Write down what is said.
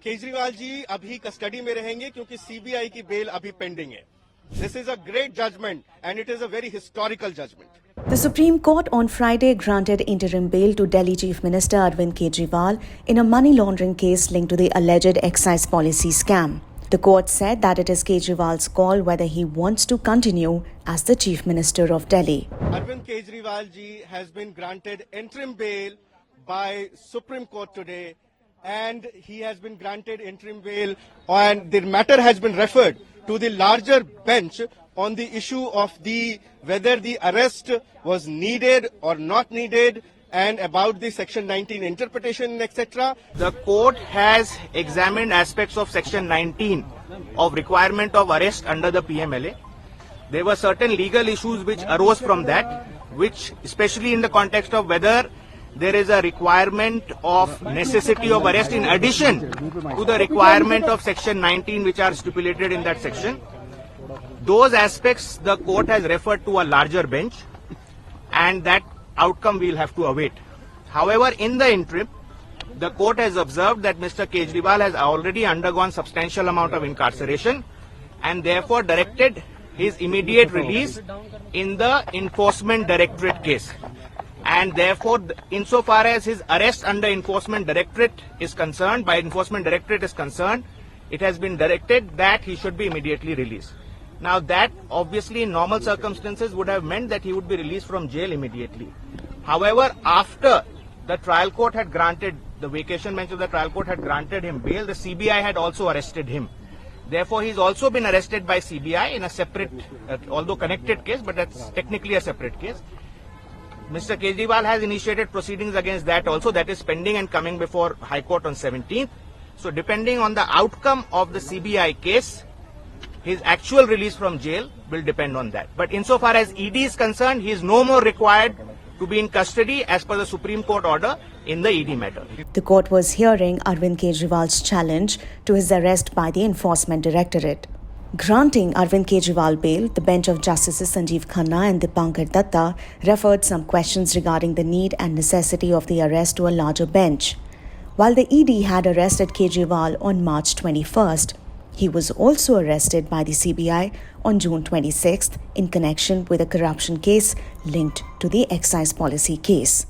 केजरीवाल जी अभी कस्टडी में रहेंगे क्योंकि सीबीआई की बेल अभी पेंडिंग है. This is a great judgment and it is a very historical judgment. The Supreme Court on Friday granted interim bail to Delhi Chief Minister Arvind Kejriwal in a money laundering case linked to the alleged excise policy scam. The court said that it is Kejriwal's call whether he wants to continue as the Chief Minister of Delhi. Arvind Kejriwal ji has been granted interim bail by Supreme Court today, and he has been granted interim bail, and the matter has been referred to the larger bench on the issue of whether the arrest was needed or not needed, and about the Section 19 interpretation, etc. The court has examined aspects of Section 19 of requirement of arrest under the PMLA. There were certain legal issues which arose from that, which especially in the context of whether there is a requirement of necessity of arrest in addition to the requirement of Section 19 which are stipulated in that section. Those aspects the court has referred to a larger bench, and that outcome we will have to await. However, in the interim, the court has observed that Mr. Kejriwal has already undergone substantial amount of incarceration and therefore directed his immediate release in the Enforcement Directorate case. And therefore, insofar as his arrest under Enforcement Directorate is concerned, it has been directed that he should be immediately released. Now that obviously in normal circumstances would have meant that he would be released from jail immediately. However, after the trial court had granted, the vacation bench of the trial court had granted him bail, the CBI had also arrested him. Therefore, he's also been arrested by CBI in a separate, although connected case, but that's technically a separate case. Mr. Kejriwal has initiated proceedings against that also. That is pending and coming before High Court on 17th. So depending on the outcome of the CBI case, his actual release from jail will depend on that. But insofar as ED is concerned, he is no more required to be in custody as per the Supreme Court order in the ED matter. The court was hearing Arvind Kejriwal's challenge to his arrest by the Enforcement Directorate. Granting Arvind Kejriwal bail, the bench of Justices Sanjeev Khanna and Dipankar Datta referred some questions regarding the need and necessity of the arrest to a larger bench. While the ED had arrested Kejriwal on March 21st, he was also arrested by the CBI on June 26th in connection with a corruption case linked to the excise policy case.